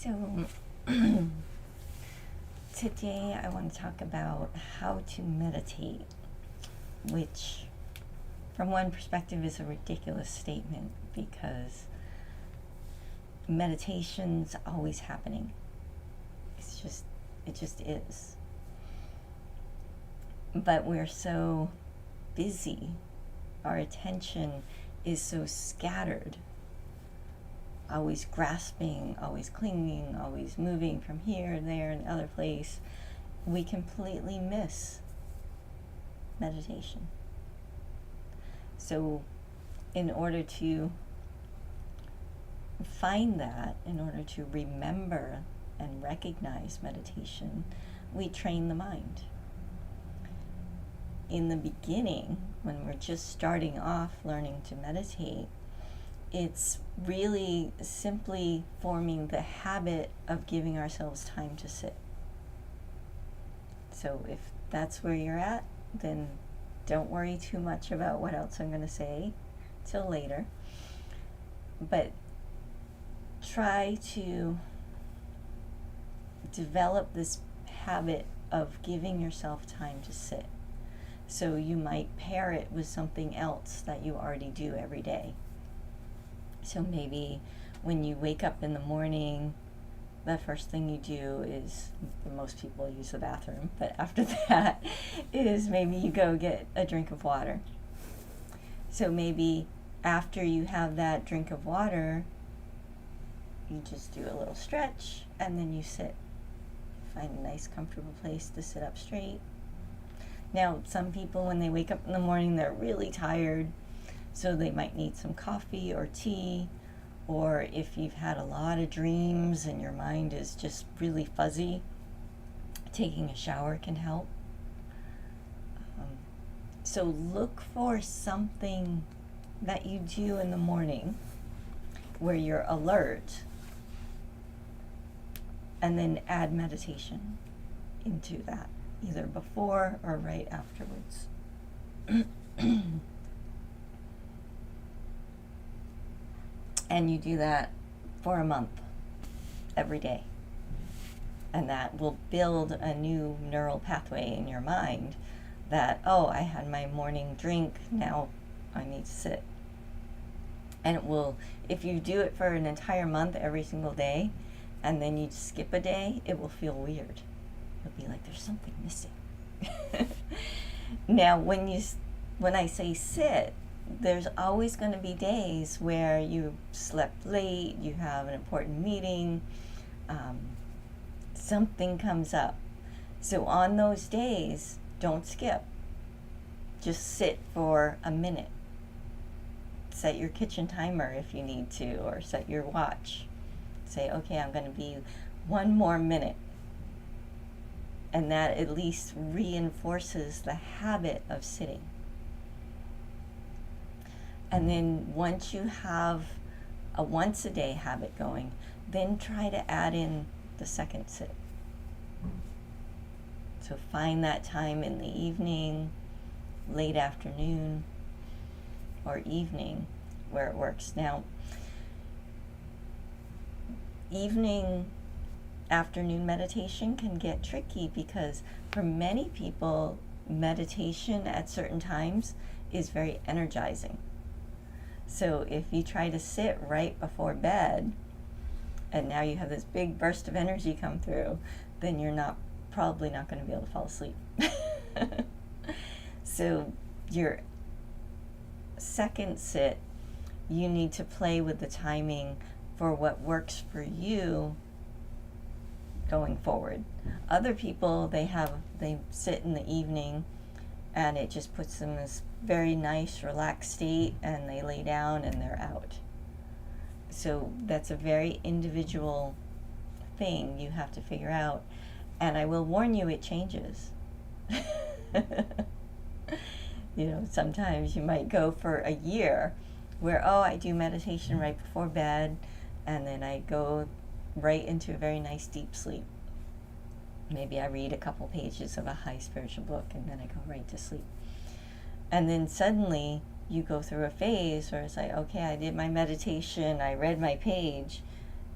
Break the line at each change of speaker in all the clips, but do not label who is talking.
So today I want to talk about how to meditate, which from one perspective is a ridiculous statement because meditation's always happening. It just is. But we're so busy, our attention is so scattered, always grasping, always clinging, always moving from here and there and the other place, we completely miss meditation. So in order to find that, in order to remember and recognize meditation, we train the mind. In the beginning, when we're just starting off learning to meditate, it's really simply forming the habit of giving ourselves time to sit. So if that's where you're at, then don't worry too much about what else I'm going to say till later. But try to develop this habit of giving yourself time to sit. So you might pair it with something else that you already do every day. So maybe when you wake up in the morning, the first thing you do is, most people use the bathroom, but after that is maybe you go get a drink of water. So maybe after you have that drink of water, you just do a little stretch and then you sit. Find a nice comfortable place to sit up straight. Now, some people when they wake up in the morning, they're really tired. So they might need some coffee or tea, or if you've had a lot of dreams and your mind is just really fuzzy, taking a shower can help. So look for something that you do in the morning where you're alert, and then add meditation into that, either before or right afterwards. And you do that for a month, every day. And that will build a new neural pathway in your mind that, oh, I had my morning drink, now I need to sit. And it will, if you do it for an entire month every single day, and then you skip a day, it will feel weird. It'll be like there's something missing. Now, when I say sit, there's always going to be days where you slept late, you have an important meeting, something comes up. So on those days, don't skip. Just sit for a minute. Set your kitchen timer if you need to, or set your watch. Say, okay, I'm going to be one more minute. And that at least reinforces the habit of sitting. And then once you have a once a day habit going, then try to add in the second sit. So find that time in the evening, late afternoon, or evening where it works. Now, evening, afternoon meditation can get tricky because for many people, meditation at certain times is very energizing. So if you try to sit right before bed, and now you have this big burst of energy come through, then you're probably not going to be able to fall asleep. So your second sit, you need to play with the timing for what works for you going forward. Other people, they sit in the evening and it just puts them in this very nice relaxed state and they lay down and they're out. So that's a very individual thing you have to figure out, and I will warn you, it changes. Sometimes you might go for a year where, I do meditation right before bed and then I go right into a very nice deep sleep. Maybe I read a couple pages of a high spiritual book and then I go right to sleep. And then suddenly you go through a phase where it's like, okay, I did my meditation, I read my page,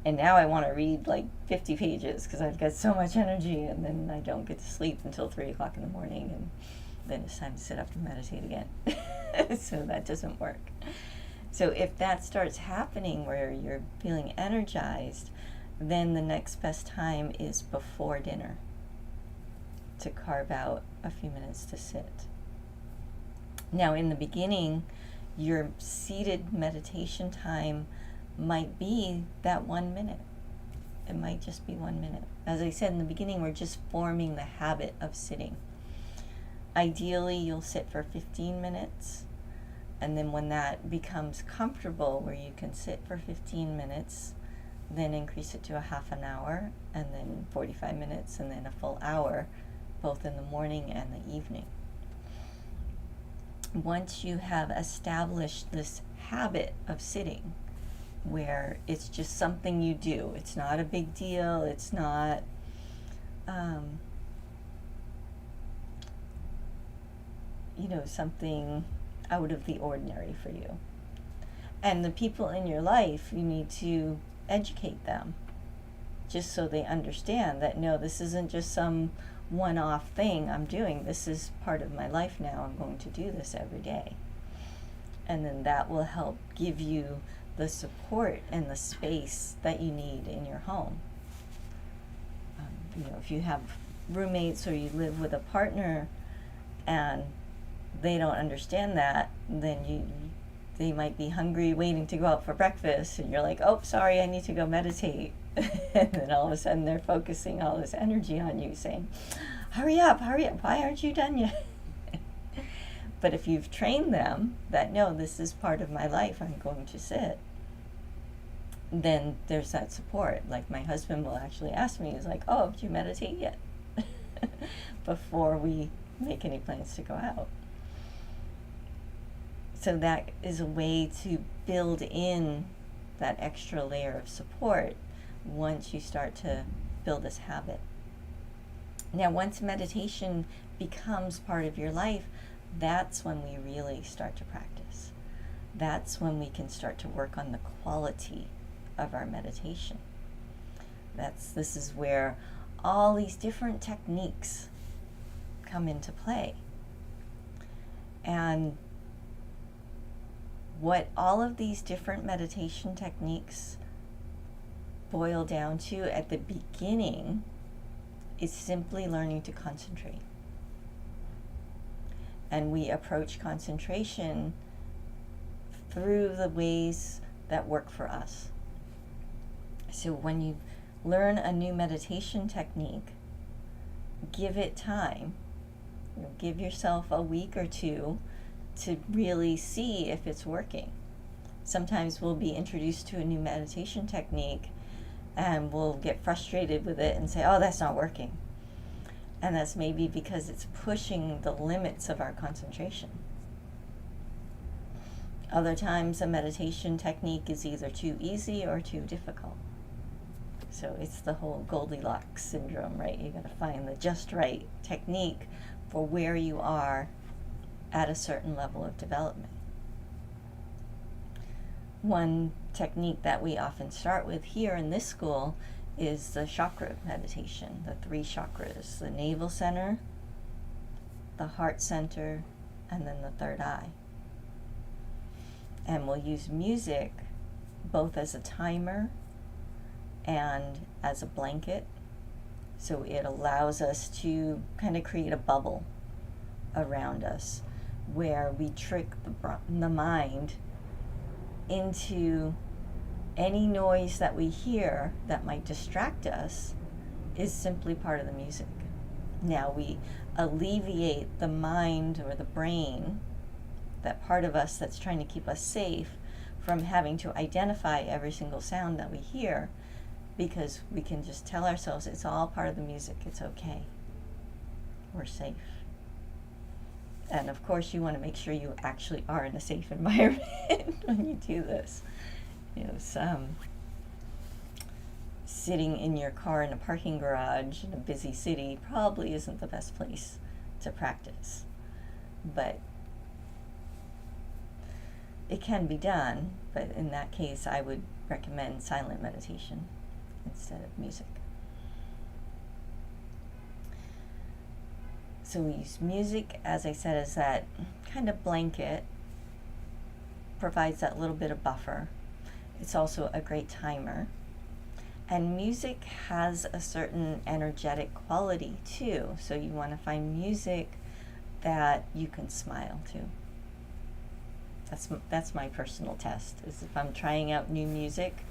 And now I want to read like 50 pages because I've got so much energy, and then I don't get to sleep until 3 o'clock in the morning, and then it's time to sit up and meditate again. So that doesn't work. So if that starts happening where you're feeling energized, then the next best time is before dinner to carve out a few minutes to sit. Now, in the beginning, your seated meditation time might be that 1 minute. It might just be 1 minute. As I said in the beginning, we're just forming the habit of sitting. Ideally, you'll sit for 15 minutes, and then when that becomes comfortable where you can sit for 15 minutes, then increase it to a half an hour, and then 45 minutes, and then a full hour, both in the morning and the evening. Once you have established this habit of sitting, where it's just something you do, it's not a big deal, it's not something out of the ordinary for you. And the people in your life, you need to educate them just so they understand that, no, this isn't just some one-off thing I'm doing. This is part of my life now. I'm going to do this every day. And then that will help give you the support and the space that you need in your home. If you have roommates or you live with a partner and they don't understand that, then they might be hungry waiting to go out for breakfast, and you're like, oh, sorry, I need to go meditate. And then all of a sudden they're focusing all this energy on you, saying, hurry up, why aren't you done yet? But if you've trained them that, no, this is part of my life, I'm going to sit, then there's that support. Like my husband will actually ask me, he's like, oh, did you meditate yet? Before we make any plans to go out. So that is a way to build in that extra layer of support once you start to build this habit. Now, once meditation becomes part of your life, that's when we really start to practice. That's when we can start to work on the quality of our meditation. This is where all these different techniques come into play. And what all of these different meditation techniques boil down to at the beginning is simply learning to concentrate. And we approach concentration through the ways that work for us. So when you learn a new meditation technique, give it time. Give yourself a week or two to really see if it's working. Sometimes we'll be introduced to a new meditation technique and we'll get frustrated with it and say, oh, that's not working. And that's maybe because it's pushing the limits of our concentration. Other times a meditation technique is either too easy or too difficult. So it's the whole Goldilocks syndrome, right? You got to find the just right technique for where you are at a certain level of development. One technique that we often start with here in this school is the chakra meditation, the 3 chakras, the navel center, the heart center, and then the third eye. And we'll use music both as a timer and as a blanket. So it allows us to kind of create a bubble around us where we trick the mind into any noise that we hear that might distract us is simply part of the music. Now we alleviate the mind or the brain, that part of us that's trying to keep us safe, from having to identify every single sound that we hear, because we can just tell ourselves it's all part of the music, it's okay, we're safe. And of course you want to make sure you actually are in a safe environment when you do this. Sitting in your car in a parking garage in a busy city probably isn't the best place to practice. But it can be done, but in that case I would recommend silent meditation instead of music. So we use music, as I said, as that kind of blanket, provides that little bit of buffer. It's also a great timer. And music has a certain energetic quality too. So you want to find music that you can smile to. That's my personal test, is if I'm trying out new music,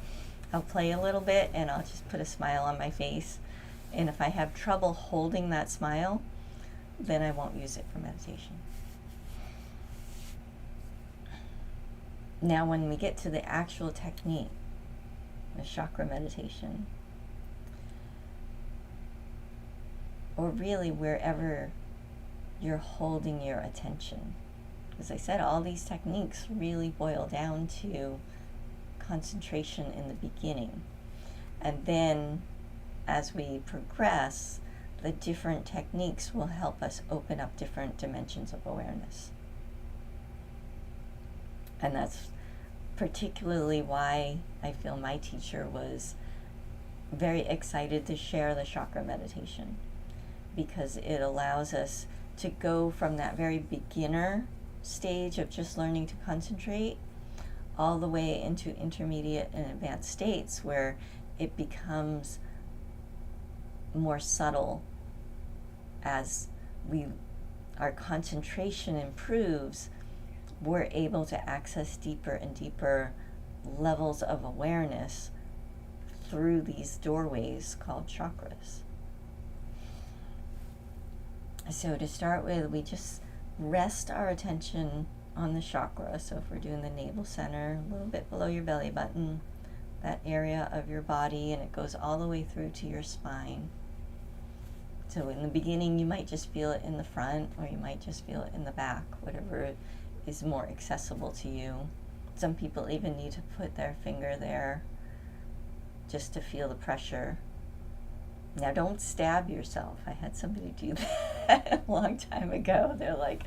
I'll play a little bit and I'll just put a smile on my face. And if I have trouble holding that smile, then I won't use it for meditation. Now, when we get to the actual technique, the chakra meditation, or really wherever you're holding your attention, as I said, all these techniques really boil down to concentration in the beginning. And then as we progress, the different techniques will help us open up different dimensions of awareness. And that's particularly why I feel my teacher was very excited to share the chakra meditation, because it allows us to go from that very beginner stage of just learning to concentrate all the way into intermediate and advanced states where it becomes more subtle. As our concentration improves, we're able to access deeper and deeper levels of awareness through these doorways called chakras. So to start with, we just rest our attention on the chakra. So if we're doing the navel center, a little bit below your belly button, that area of your body, and it goes all the way through to your spine. So in the beginning, you might just feel it in the front, or you might just feel it in the back, whatever is more accessible to you. Some people even need to put their finger there just to feel the pressure. Now, don't stab yourself. I had somebody do that a long time ago. They're like,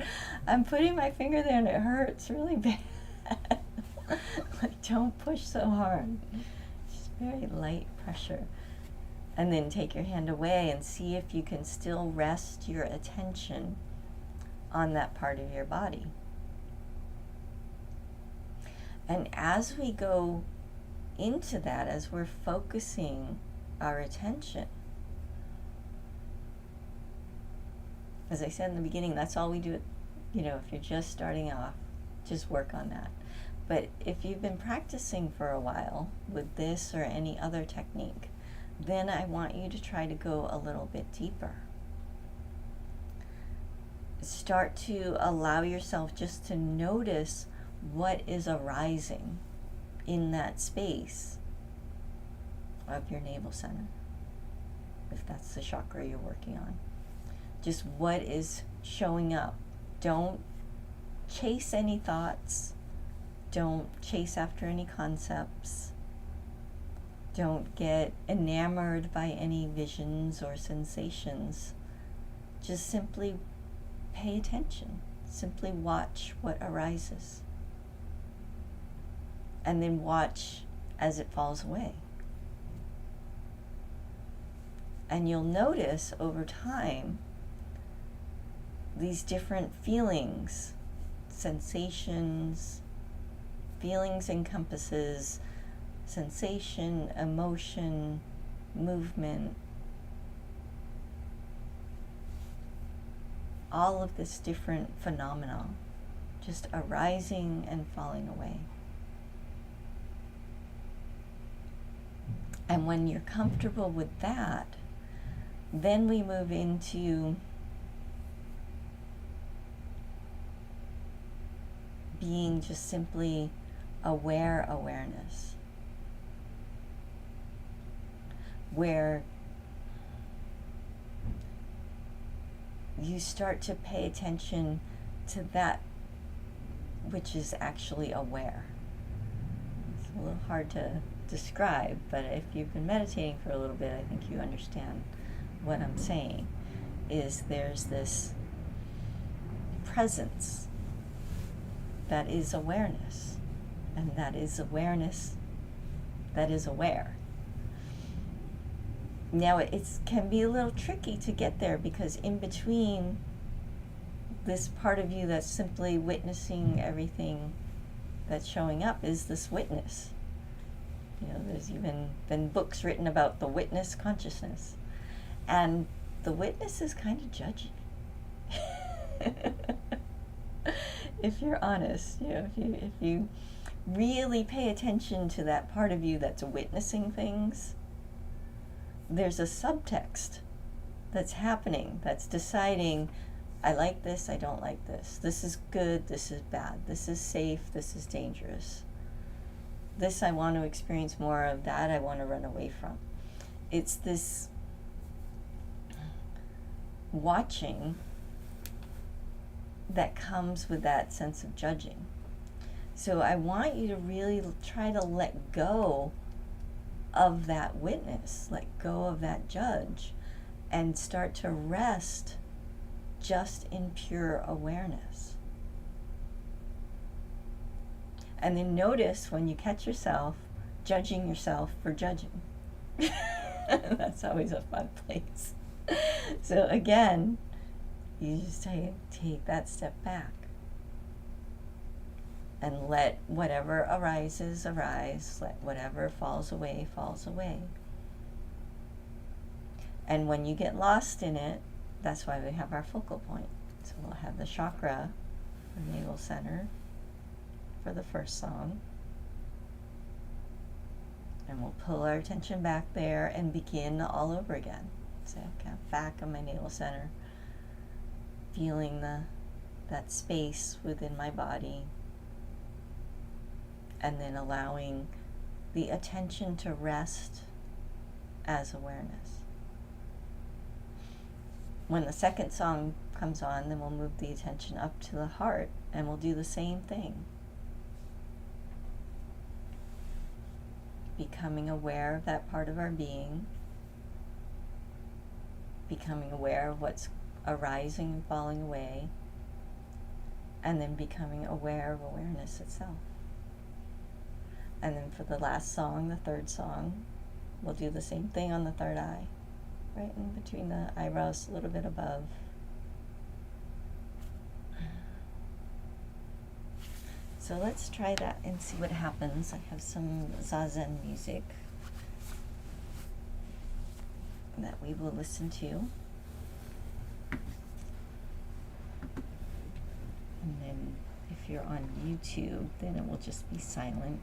I'm putting my finger there and it hurts really bad. Like, don't push so hard. Just very light pressure. And then take your hand away and see if you can still rest your attention on that part of your body. And as we go into that, as we're focusing our attention, as I said in the beginning, that's all we do. If you're just starting off, just work on that. But if you've been practicing for a while with this or any other technique, then I want you to try to go a little bit deeper. Start to allow yourself just to notice what is arising in that space of your navel center, if that's the chakra you're working on. Just what is showing up. Don't chase any thoughts. Don't chase after any concepts. Don't get enamored by any visions or sensations. Just simply pay attention. Simply watch what arises. And then watch as it falls away. And you'll notice over time these different feelings, sensations. Feelings encompasses sensation, emotion, movement, all of this different phenomena just arising and falling away. And when you're comfortable with that, then we move into being just simply aware awareness, where you start to pay attention to that which is actually aware. It's a little hard to describe, but if you've been meditating for a little bit, I think you understand what I'm saying. Is there's this presence that is awareness, and that is awareness that is aware. Now, it can be a little tricky to get there, because in between this part of you that's simply witnessing everything that's showing up is this witness. You know, there's even been books written about the witness consciousness. And the witness is kind of judgy. If you're honest, you know, if you really pay attention to that part of you that's witnessing things, there's a subtext that's happening, that's deciding, I like this, I don't like this. This is good, this is bad. This is safe, this is dangerous. This I want to experience more of, that I want to run away from. It's this watching that comes with that sense of judging. So I want you to really try to let go of that witness, let go of that judge, and start to rest just in pure awareness. And then notice when you catch yourself judging yourself for judging. That's always a fun place. So again, you just take that step back and let whatever arises, arise. Let whatever falls away, falls away. And when you get lost in it, that's why we have our focal point. So we'll have the chakra, or navel center, for the first song. And we'll pull our attention back there and begin all over again. So kind of back of my navel center, feeling that space within my body, and then allowing the attention to rest as awareness. When the second song comes on, then we'll move the attention up to the heart, and we'll do the same thing. Becoming aware of that part of our being, becoming aware of what's arising and falling away, and then becoming aware of awareness itself. And then for the last song, the third song, we'll do the same thing on the third eye, right in between the eyebrows, a little bit above. So let's try that and see what happens. I have some Zazen music that we will listen to. And then if you're on YouTube, then it will just be silent.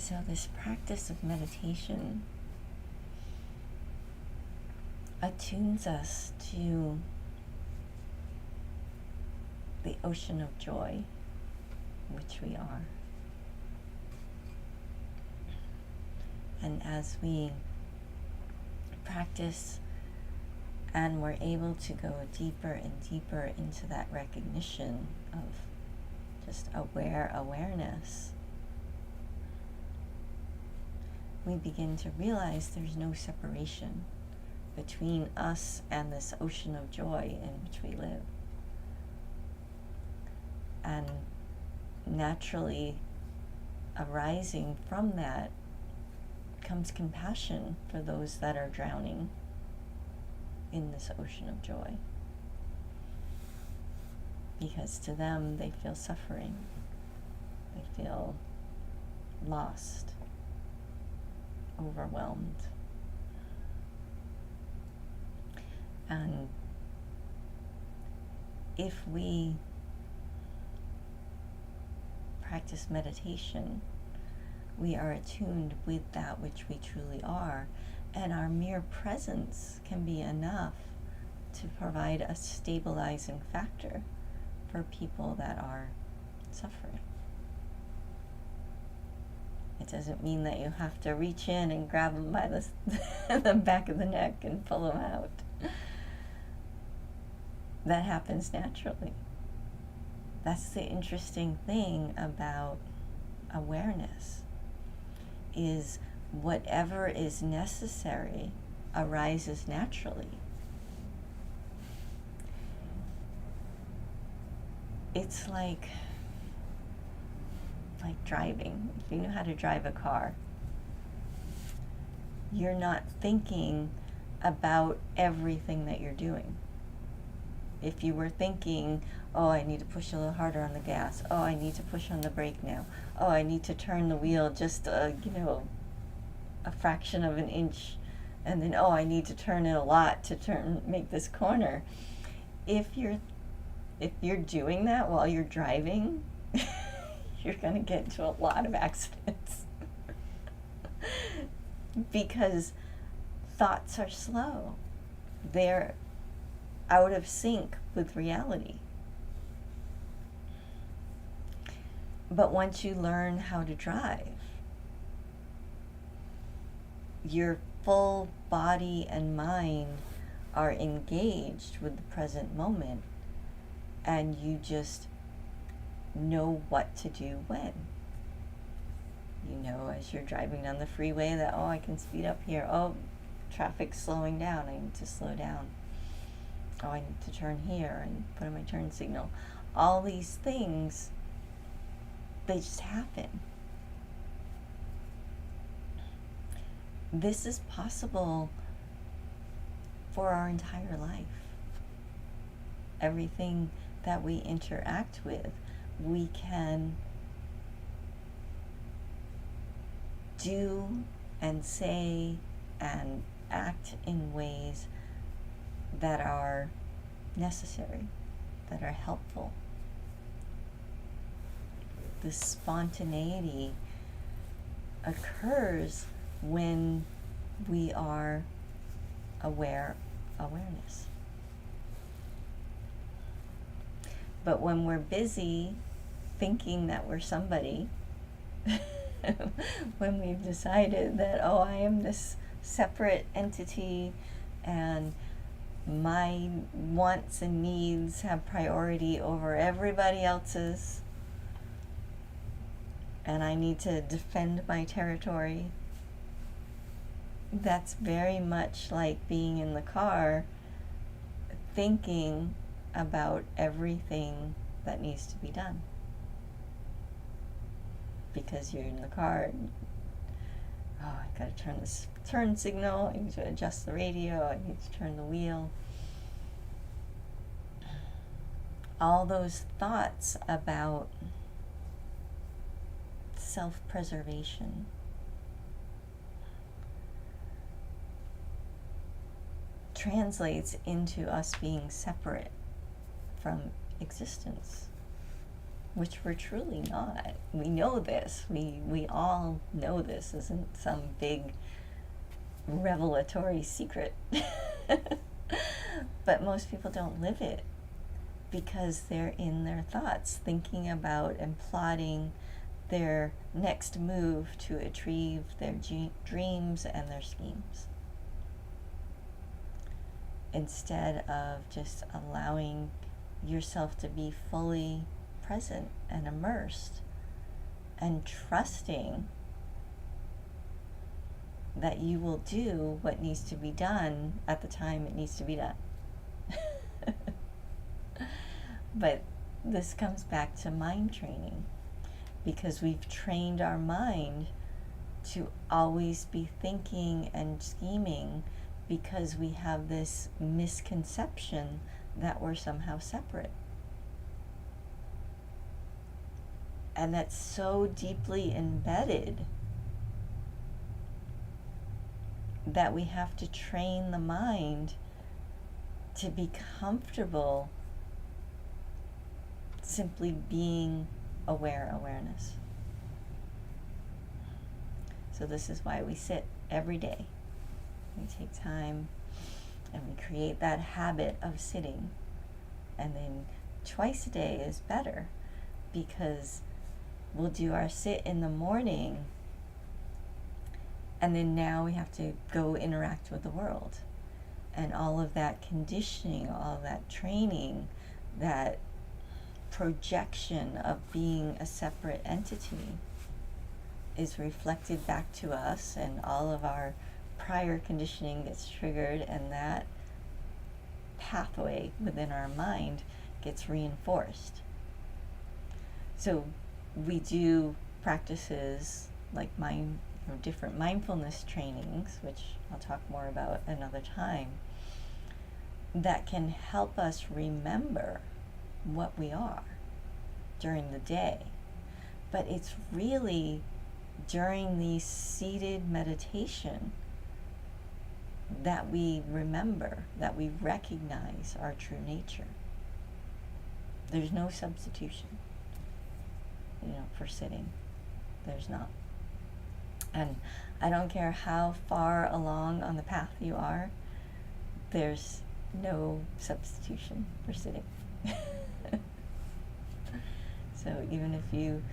So this practice of meditation attunes us to the ocean of joy, which we are. And as we practice and we're able to go deeper and deeper into that recognition of just awareness, we begin to realize there's no separation between us and this ocean of joy in which we live. And naturally arising from that comes compassion for those that are drowning in this ocean of joy. Because to them, they feel suffering. They feel lost, overwhelmed. And if we practice meditation, we are attuned with that which we truly are, and our mere presence can be enough to provide a stabilizing factor for people that are suffering. It doesn't mean that you have to reach in and grab them by the back of the neck and pull them out. That happens naturally. That's the interesting thing about awareness, is whatever is necessary arises naturally. It's like driving. If you know how to drive a car, you're not thinking about everything that you're doing. If you were thinking, oh, I need to push a little harder on the gas. Oh, I need to push on the brake now. Oh, I need to turn the wheel just, a fraction of an inch. And then, oh, I need to turn it a lot to make this corner. If you're doing that while you're driving, you're going to get into a lot of accidents. Because thoughts are slow. They're out of sync with reality. But once you learn how to drive, your full body and mind are engaged with the present moment, and you just know what to do when. You know, as you're driving down the freeway, that, oh, I can speed up here. Oh, traffic's slowing down. I need to slow down. Oh, I need to turn here and put on my turn signal. All these things, they just happen. This is possible for our entire life. Everything that we interact with, we can do and say and act in ways that are necessary, that are helpful. The spontaneity occurs when we are awareness. But when we're busy thinking that we're somebody, when we've decided that, oh, I am this separate entity and my wants and needs have priority over everybody else's, and I need to defend my territory, that's very much like being in the car thinking about everything that needs to be done. Because you're in the car, and, oh, I gotta turn this turn signal, I need to adjust the radio, I need to turn the wheel. All those thoughts about self-preservation translates into us being separate from existence. which we're truly not. We know this. We all know this isn't some big revelatory secret. But most people don't live it because they're in their thoughts, thinking about and plotting their next move to achieve their dreams and their schemes, instead of just allowing yourself to be fully present and immersed and trusting that you will do what needs to be done at the time it needs to be done. But this comes back to mind training, because we've trained our mind to always be thinking and scheming because we have this misconception that we're somehow separate. And that's so deeply embedded that we have to train the mind to be comfortable simply being awareness. So this is why we sit every day. We take time and we create that habit of sitting. And then twice a day is better, because we'll do our sit in the morning, and then now we have to go interact with the world. And all of that conditioning, all of that training, that projection of being a separate entity is reflected back to us, and all of our prior conditioning gets triggered, and that pathway within our mind gets reinforced. So we do practices like different mindfulness trainings, which I'll talk more about another time, that can help us remember what we are during the day. But it's really during the seated meditation that we remember, that we recognize our true nature. There's no substitution, for sitting. There's not. And I don't care how far along on the path you are, there's no substitution for sitting. So even if you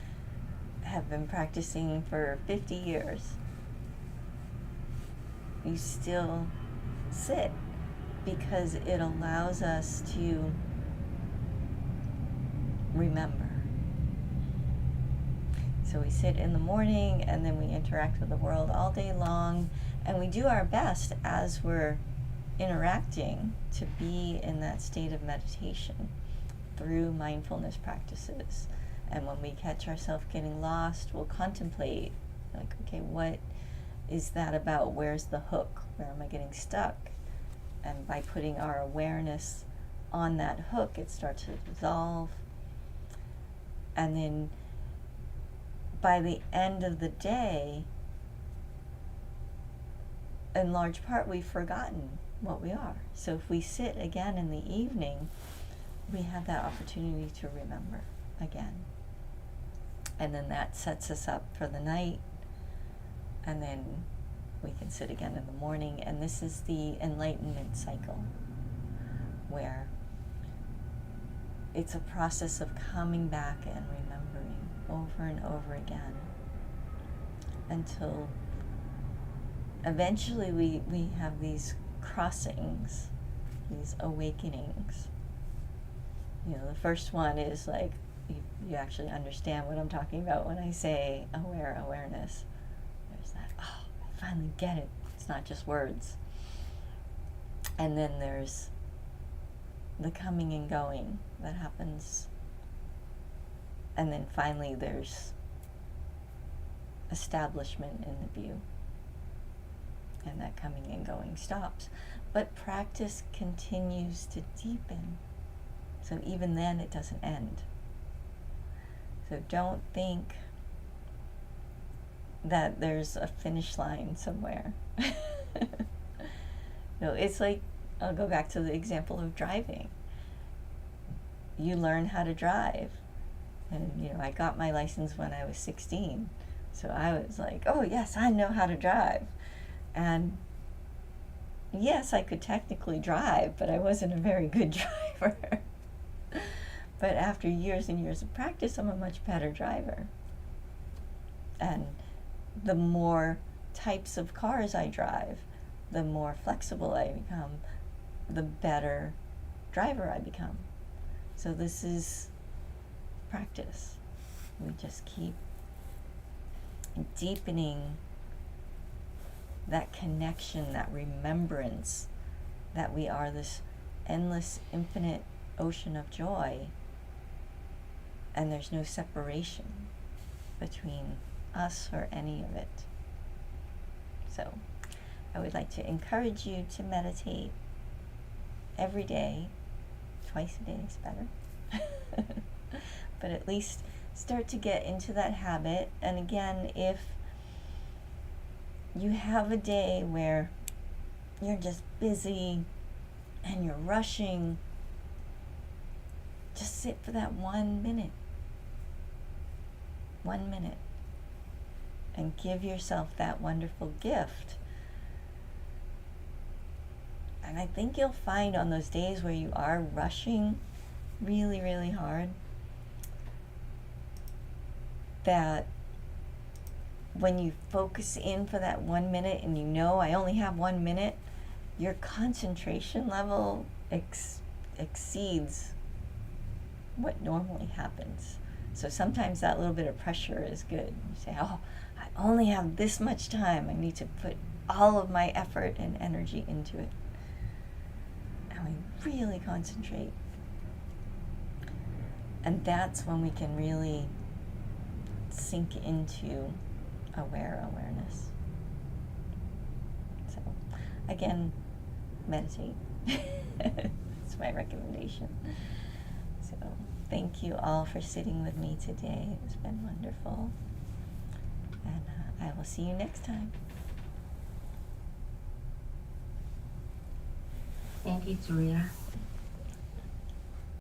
have been practicing for 50 years, you still sit, because it allows us to remember. So we sit in the morning, and then we interact with the world all day long, and we do our best as we're interacting to be in that state of meditation through mindfulness practices. And when we catch ourselves getting lost, we'll contemplate, like, okay, what is that about? Where's the hook? Where am I getting stuck? And by putting our awareness on that hook, it starts to dissolve. And then by the end of the day, in large part, we've forgotten what we are. So if we sit again in the evening, we have that opportunity to remember again. And then that sets us up for the night, and then we can sit again in the morning. And this is the enlightenment cycle, where it's a process of coming back and remembering over and over again, until eventually we have these crossings, these awakenings. The first one is like, you actually understand what I'm talking about when I say awareness. There's that, oh, I finally get it. It's not just words. And then there's the coming and going that happens. And then finally there's establishment in the view. And that coming and going stops. But practice continues to deepen. So even then it doesn't end. So don't think that there's a finish line somewhere. No, it's like, I'll go back to the example of driving. You learn how to drive, And, you know, I got my license when I was 16. So I was like, oh, yes, I know how to drive. And yes, I could technically drive, but I wasn't a very good driver. But after years and years of practice, I'm a much better driver. And the more types of cars I drive, the more flexible I become, the better driver I become. So this is practice. We just keep deepening that connection, that remembrance that we are this endless, infinite ocean of joy, and there's no separation between us or any of it. So I would like to encourage you to meditate every day. Twice a day is better. But at least start to get into that habit. And again, if you have a day where you're just busy and you're rushing, just sit for that 1 minute. 1 minute. And give yourself that wonderful gift. And I think you'll find on those days where you are rushing really, really hard, that when you focus in for that 1 minute and you know I only have 1 minute, your concentration level exceeds what normally happens. So sometimes that little bit of pressure is good. You say, oh, I only have this much time. I need to put all of my effort and energy into it. And we really concentrate. And that's when we can really sink into awareness. So, again, meditate. That's my recommendation. So, thank you all for sitting with me today. It's been wonderful. And I will see you next time.
Thank you, Turiya.